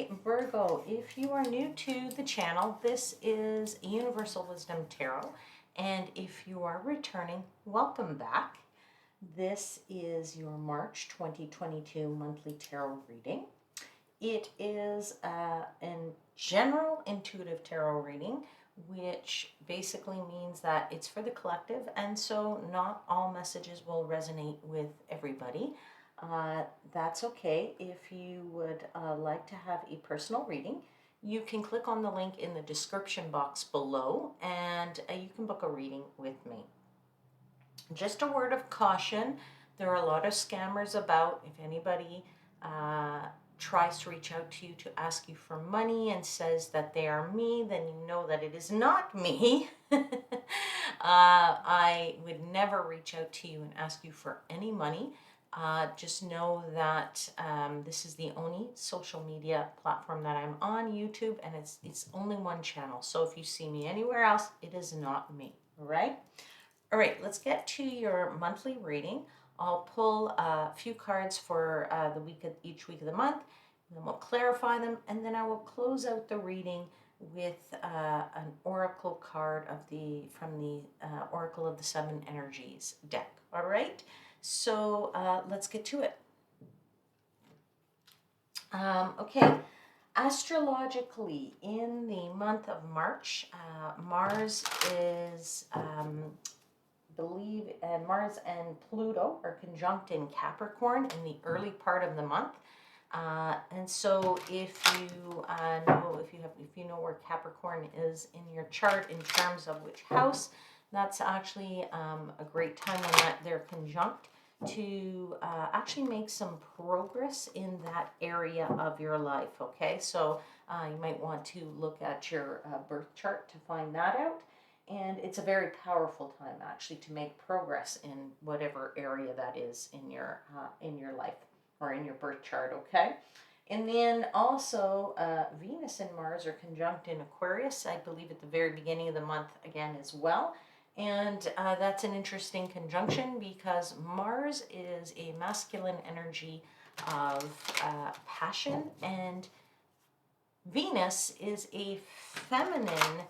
Hi, Virgo. If you are new to the channel, this is Universal Wisdom Tarot. And if you are returning, welcome back. This is your March 2022 monthly tarot reading. It is a general intuitive tarot reading, which basically means that it's for the collective, and so not all messages will resonate with everybody. That's okay. If you would like to have a personal reading, you can click on the link in the description box below and you can book a reading with me. Just a word of caution, there are a lot of scammers about. If anybody tries to reach out to you to ask you for money and says that they are me, then you know that it is not me. I would never reach out to you and ask you for any money. Just know that this is the only social media platform that I'm on, YouTube, and it's only one channel. So if you see me anywhere else, it is not me, all right? All right, let's get to your monthly reading. I'll pull a few cards for the week of each week of the month, and then we'll clarify them, and then I will close out the reading with an oracle card from the Oracle of the Seven Energies deck. All right, so let's get to it. Okay, astrologically, in the month of March, Mars is Mars and Pluto are conjunct in Capricorn in the early part of the month, and so if you know where Capricorn is in your chart in terms of which house, that's actually a great time when they're conjunct to actually make some progress in that area of your life. Okay, so you might want to look at your birth chart to find that out. And it's a very powerful time actually to make progress in whatever area that is in your life or in your birth chart, okay? And then also Venus and Mars are conjunct in Aquarius, I believe at the very beginning of the month again as well. And that's an interesting conjunction because Mars is a masculine energy of passion, and Venus is a feminine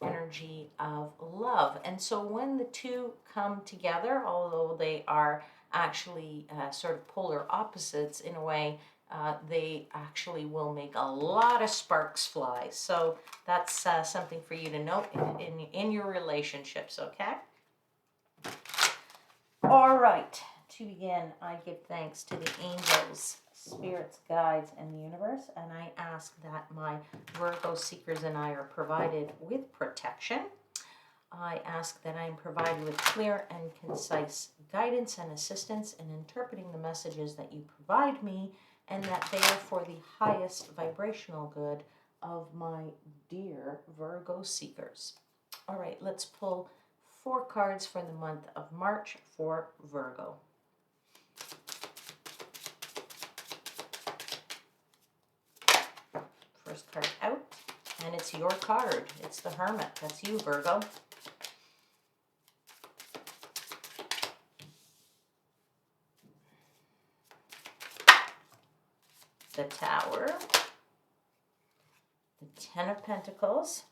energy of love. And so when the two come together, although they are actually sort of polar opposites in a way, they actually will make a lot of sparks fly. So that's something for you to note in your relationships, okay? All right, to begin, I give thanks to the angels, spirits, guides, and the universe, and I ask that my Virgo seekers and I are provided with protection. I ask that I am provided with clear and concise guidance and assistance in interpreting the messages that you provide me, and that they are for the highest vibrational good of my dear Virgo seekers. All right, let's pull 4 cards for the month of March for Virgo. First card out, and it's your card. It's the Hermit. That's you, Virgo. The Tower, the Ten of Pentacles,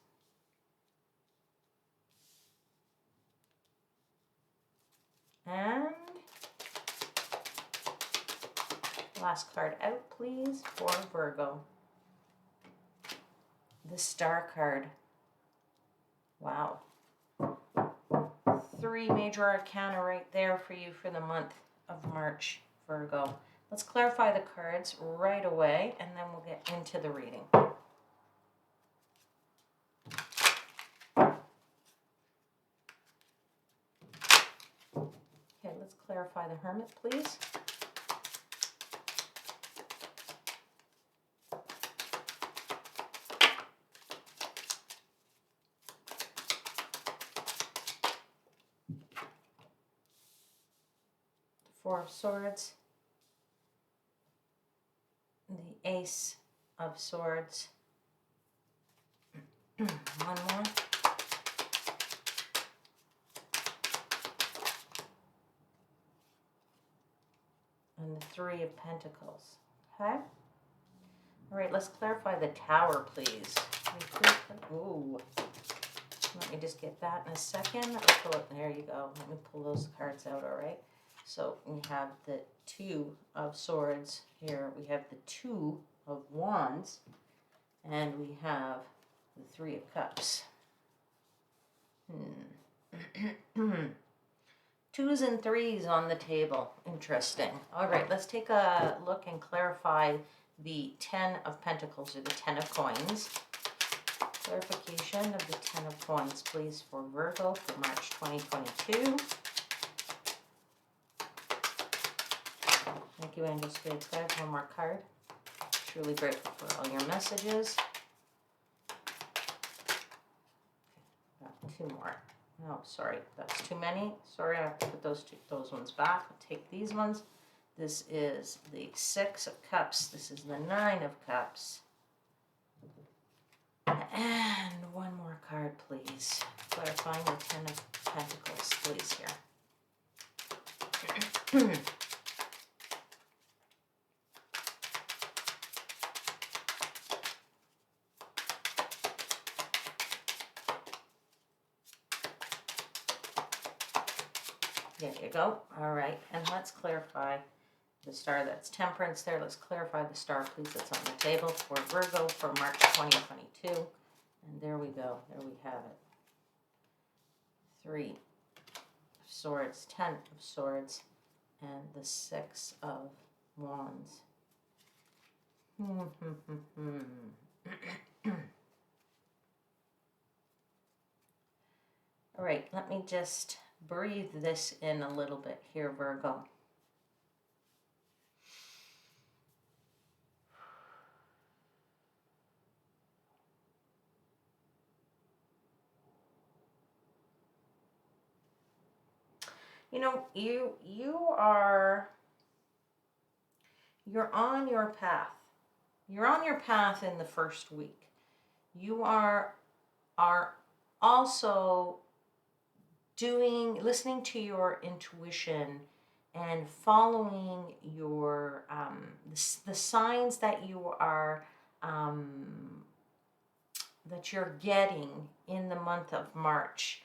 and last card out, please, for Virgo. The Star card. Wow. 3 major arcana right there for you for the month of March, Virgo. Let's clarify the cards right away, and then we'll get into the reading. Okay, let's clarify the Hermit, please. The 4 of Swords. The Ace of Swords. One more. And the 3 of Pentacles. Okay? All right, let's clarify the Tower, please. Ooh. Let me just get that in a second. There you go. Let me pull those cards out, all right? So we have the Two of Swords here. We have the Two of Wands. And we have the Three of Cups. Twos and threes on the table. Interesting. All right, let's take a look and clarify the Ten of Pentacles, or the Ten of Coins. Clarification of the Ten of Coins, please, for Virgo for March 2022. Thank you, Angel Spirit Guide. One more card. Truly grateful for all your messages. Got two more. Oh, sorry, that's too many. Sorry, I have to put those ones back. I'll take these ones. This is the Six of Cups. This is the Nine of Cups. And one more card, please. Clarifying the Ten of Pentacles, please, here. There you go. All right, and let's clarify the star. That's Temperance there. Let's clarify the star, please, that's on the table for Virgo for March 2022. And there we go. There we have it. Three of Swords, Ten of Swords, and the Six of Wands. All right, let me just breathe this in a little bit here, Virgo. You know, you're on your path. You're on your path in the first week. You are also listening to your intuition and following your the signs that you're getting in the month of March,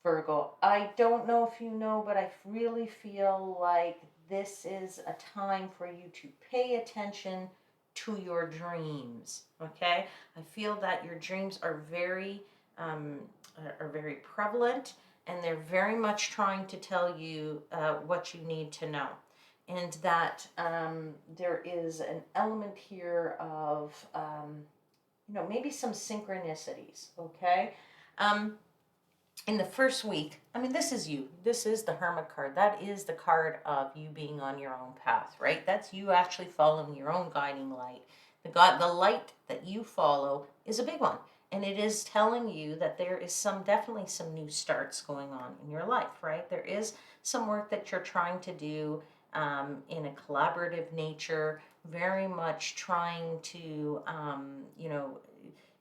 Virgo. I don't know if you know, but I really feel like this is a time for you to pay attention to your dreams. Okay, I feel that your dreams are very prevalent, and they're very much trying to tell you what you need to know, and that there is an element here of maybe some synchronicities. Okay. In the first week, I mean, this is you. This is the Hermit card. That is the card of you being on your own path, right? That's you actually following your own guiding light. The light that you follow is a big one. And it is telling you that there is definitely some new starts going on in your life, right? There is some work that you're trying to do in a collaborative nature, very much trying to,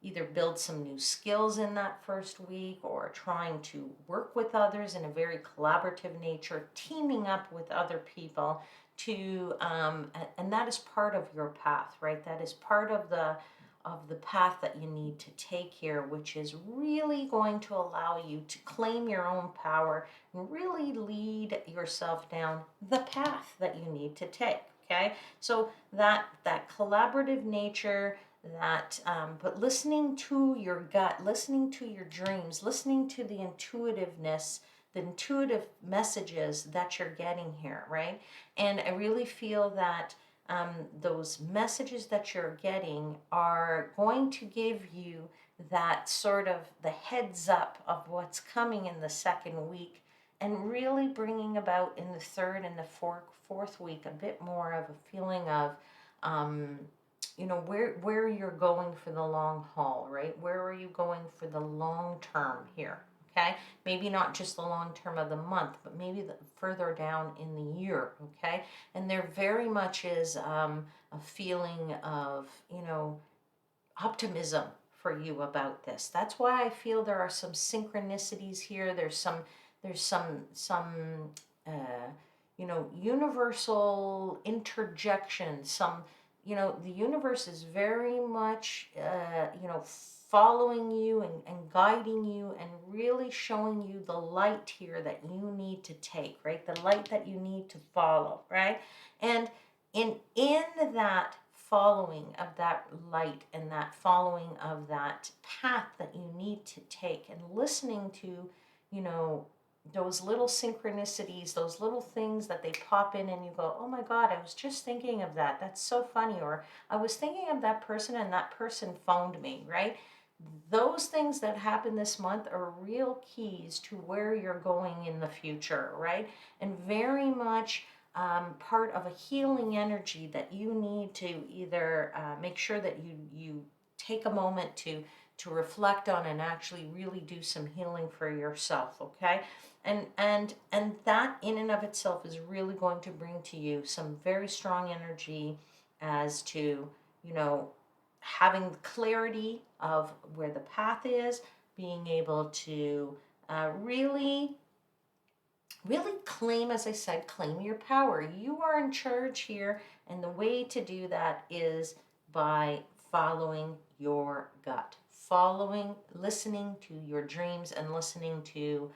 either build some new skills in that first week, or trying to work with others in a very collaborative nature, teaming up with other people to, and that is part of your path, right? That is part of the path that you need to take here, which is really going to allow you to claim your own power and really lead yourself down the path that you need to take. Okay, so that collaborative nature, but listening to your gut, listening to your dreams, listening to the intuitiveness, the intuitive messages that you're getting here, right? And I really feel that those messages that you're getting are going to give you that sort of the heads up of what's coming in the second week, and really bringing about in the third and the fourth week a bit more of a feeling of where you're going for the long haul, right? Where are you going for the long term here? Okay, maybe not just the long term of the month, but maybe further down in the year. Okay, and there very much is a feeling of optimism for you about this. That's why I feel there are some synchronicities here. There's some universal interjection, some the universe is very much, following you and guiding you and really showing you the light here that you need to take, right? The light that you need to follow, right? And in that following of that light and that following of that path that you need to take and listening to, you know, those little synchronicities, those little things that they pop in and you go, oh my God, I was just thinking of that. That's so funny. Or I was thinking of that person and that person phoned me, right? Those things that happen this month are real keys to where you're going in the future, right? And very much part of a healing energy that you need to either make sure that you take a moment to reflect on and actually really do some healing for yourself, okay? And that in and of itself is really going to bring to you some very strong energy as to, you know, having clarity of where the path is, being able to really claim, as I said, claim your power. You are in charge here, and the way to do that is by following your gut, listening to your dreams and listening to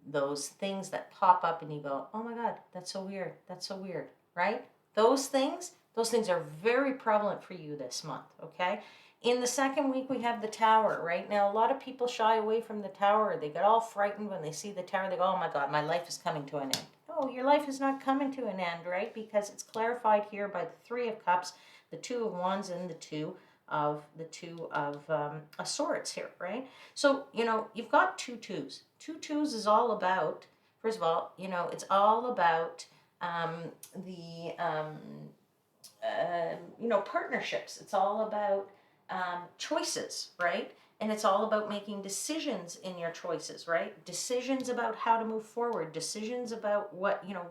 those things that pop up and you go, oh my God, that's so weird. That's so weird, right? Those things are very prevalent for you this month, okay? In the second week, we have the tower. Right now, a lot of people shy away from the tower. They get all frightened when they see the tower. They go, oh my God, my life is coming to an end. No, your life is not coming to an end, right? Because it's clarified here by the Three of Cups, the Two of Wands, and the Two of Swords here, right? So, you've got two twos. Two twos is all about, first of all, it's all about the partnerships. It's all about choices, right? And it's all about making decisions in your choices, right? Decisions about how to move forward, decisions about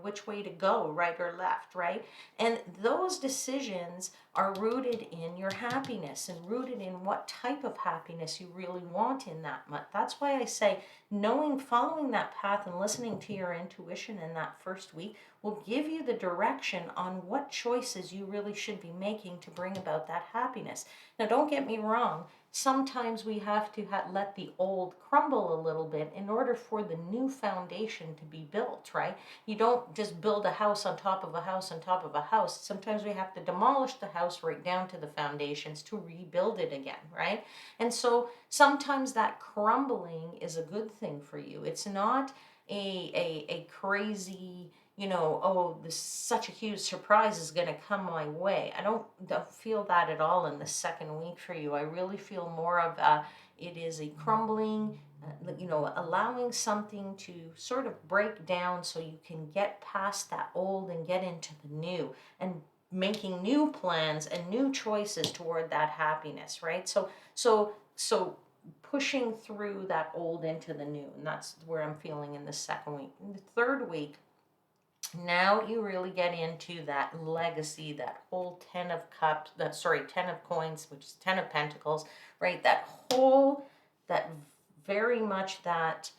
which way to go, right or left, right? And those decisions are rooted in your happiness and rooted in what type of happiness you really want in that month. That's why I say following that path and listening to your intuition in that first week will give you the direction on what choices you really should be making to bring about that happiness. Now, don't get me wrong. Sometimes we have to let the old crumble a little bit in order for the new foundation to be built, right? You don't just build a house on top of a house on top of a house. Sometimes we have to demolish the house right down to the foundations to rebuild it again, right? And so sometimes that crumbling is a good thing for you. It's not a crazy, oh, this such a huge surprise is going to come my way. I don't feel that at all in the second week for you. I really feel more of it is a crumbling, allowing something to sort of break down so you can get past that old and get into the new and making new plans and new choices toward that happiness, right? So pushing through that old into the new, and that's where I'm feeling in the second week. In the third week, now you really get into that legacy, that whole 10 of cups, 10 of coins, which is 10 of pentacles, right? That very much that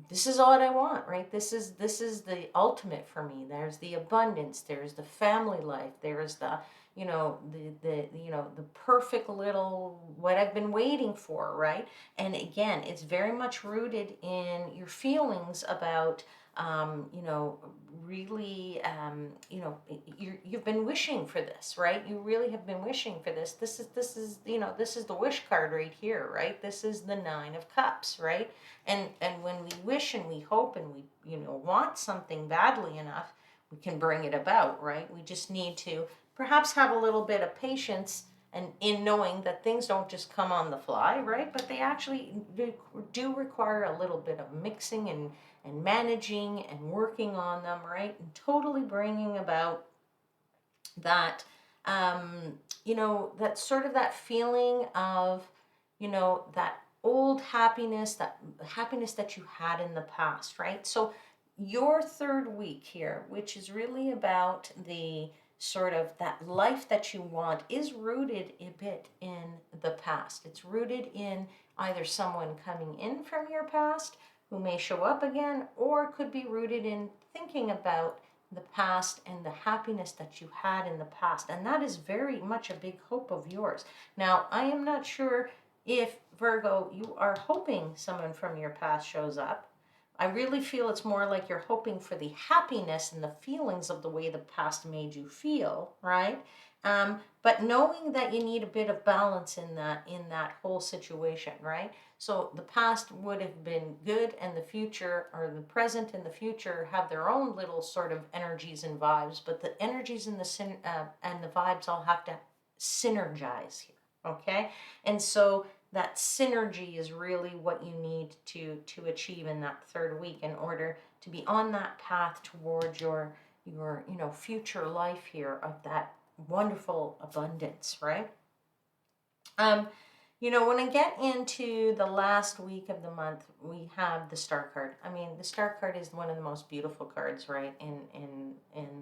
this is all I want, right? This is the ultimate for me. There's the abundance, there's the family life, there's the the perfect little what I've been waiting for, right? And again, it's very much rooted in your feelings about really, you've been wishing for this, right? You really have been wishing for this. This is this is the wish card right here, right? This is the Nine of Cups, right? And when we wish and we hope and we want something badly enough, we can bring it about, right? We just need to perhaps have a little bit of patience and in knowing that things don't just come on the fly, right? But they actually do require a little bit of mixing and managing and working on them, right? And totally bringing about that, that sort of that feeling of, that old happiness, that happiness that you had in the past, right? So your third week here, which is really about the sort of that life that you want, is rooted a bit in the past. It's rooted in either someone coming in from your past who may show up again, or could be rooted in thinking about the past and the happiness that you had in the past. And that is very much a big hope of yours. Now, I am not sure if, Virgo, you are hoping someone from your past shows up. I really feel it's more like you're hoping for the happiness and the feelings of the way the past made you feel, right? But knowing that you need a bit of balance in that whole situation, right? So the past would have been good, and the future, or the present and the future, have their own little sort of energies and vibes. But the energies and the vibes all have to synergize here, okay? And so that synergy is really what you need to achieve in that third week in order to be on that path towards your future life here of that wonderful abundance, right? When I get into the last week of the month, we have the Star card. I mean, the Star card is one of the most beautiful cards, right, in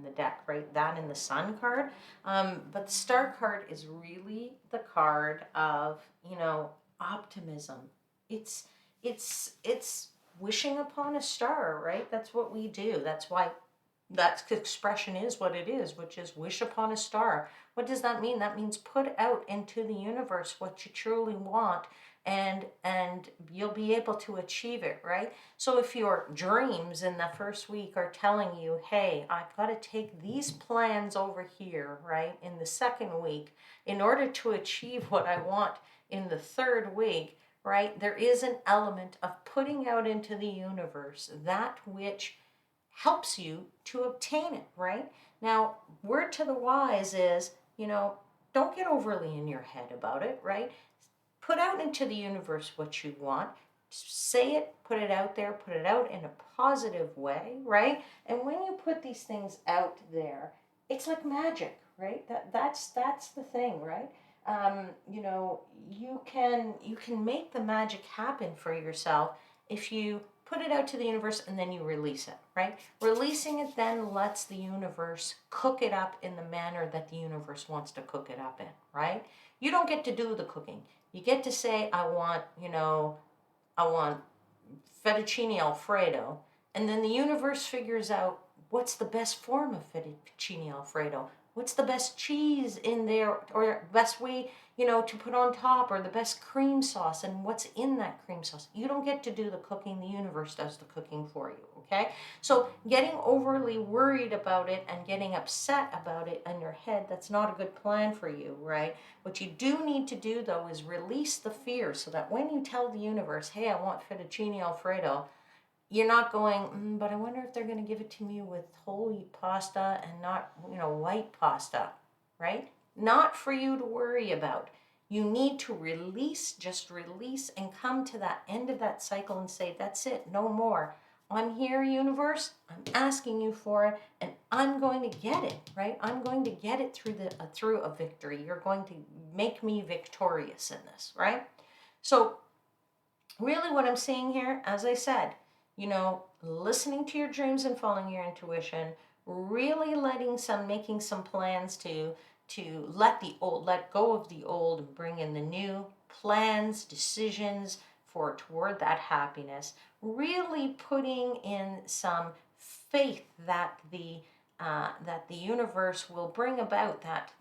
the deck, right? That and the Sun card. But the Star card is really the card of, optimism. It's wishing upon a star, right? That's what we do. That's why that expression is what it is, which is wish upon a star. What does that mean? That means put out into the universe what you truly want, and you'll be able to achieve it, right? So if your dreams in the first week are telling you, hey, I've got to take these plans over here, right, in the second week in order to achieve what I want in the third week, right, there is an element of putting out into the universe that which helps you to obtain it, right? Now, word to the wise is, don't get overly in your head about it, right? Put out into the universe what you want. Say it, put it out there, put it out in a positive way, right? And when you put these things out there, it's like magic, right? That's the thing, right? You can make the magic happen for yourself if you put it out to the universe and then you release it, right? Releasing it then lets the universe cook it up in the manner that the universe wants to cook it up in, right? You don't get to do the cooking. You get to say, I want fettuccine Alfredo, and then the universe figures out what's the best form of fettuccine Alfredo. What's the best cheese in there, or best way, to put on top, or the best cream sauce, and what's in that cream sauce. You don't get to do the cooking. The universe does the cooking for you, okay? So getting overly worried about it and getting upset about it in your head, that's not a good plan for you, right? What you do need to do, though, is release the fear so that when you tell the universe, hey, I want fettuccine Alfredo, you're not going, but I wonder if they're going to give it to me with whole wheat pasta and not, white pasta, right? Not for you to worry about. You need to release, just release, and come to that end of that cycle and say, that's it, no more. I'm here, universe. I'm asking you for it, and I'm going to get it, right? I'm going to get it through a victory. You're going to make me victorious in this, right? So really what I'm seeing here, as I said, listening to your dreams and following your intuition, really making some plans to let go of the old and bring in the new plans, decisions toward that happiness, really putting in some faith that the universe will bring about that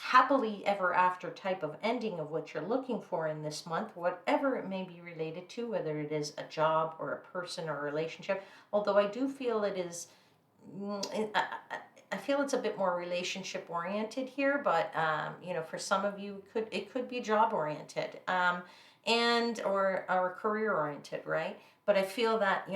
happily ever after type of ending of what you're looking for in this month, whatever it may be related to, whether it is a job or a person or a relationship. Although I do feel it is, I feel it's a bit more relationship oriented here, but for some of you, it could be job oriented, and or career oriented, right? But I feel that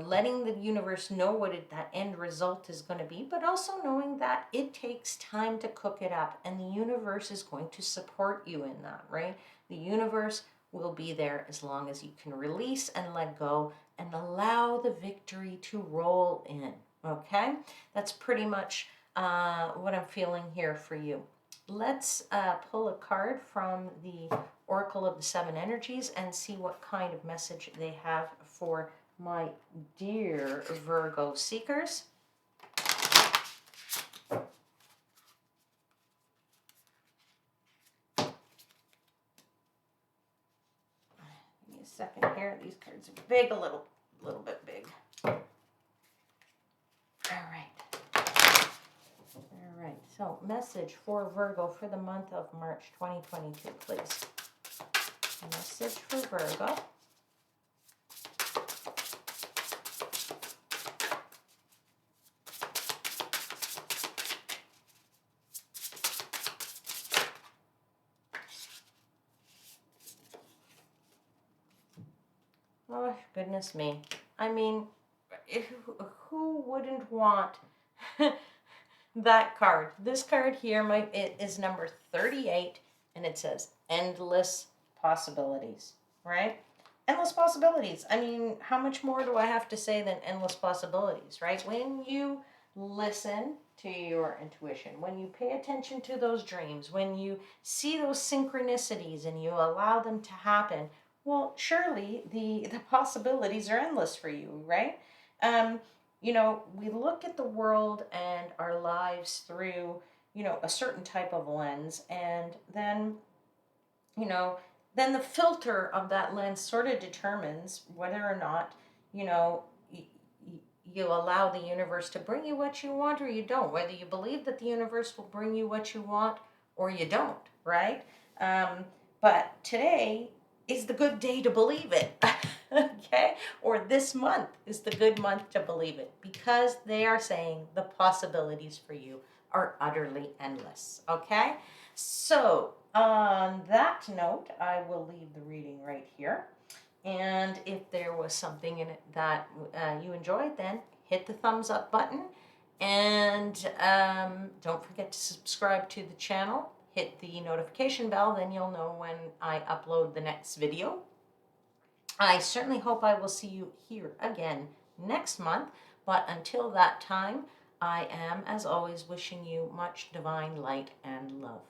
letting the universe know what that end result is going to be, but also knowing that it takes time to cook it up, and the universe is going to support you in that, right? The universe will be there as long as you can release and let go and allow the victory to roll in, okay? That's pretty much what I'm feeling here for you. Let's pull a card from the Oracle of the Seven Energies and see what kind of message they have for my dear Virgo seekers. Give me a second here. These cards are big, a little bit big. All right. So message for Virgo for the month of March 2022, please. Message for Virgo. Oh, goodness me. I mean, who wouldn't want that card? This card here it is number 38, and it says endless possibilities, right? Endless possibilities. I mean, how much more do I have to say than endless possibilities, right? When you listen to your intuition, when you pay attention to those dreams, when you see those synchronicities and you allow them to happen, well, surely the possibilities are endless for you, right? You know, we look at the world and our lives through, you know, a certain type of lens, and then, you know, then the filter of that lens sort of determines whether or not, you know, you allow the universe to bring you what you want or you don't, whether you believe that the universe will bring you what you want or you don't, right? But today is the good day to believe it, okay? Or this month is the good month to believe it, because they are saying the possibilities for you are utterly endless, okay? So on that note, I will leave the reading right here. And if there was something in it that you enjoyed, then hit the thumbs up button. And don't forget to subscribe to the channel. Hit the notification bell, then you'll know when I upload the next video. I certainly hope I will see you here again next month. But until that time, I am, as always, wishing you much divine light and love.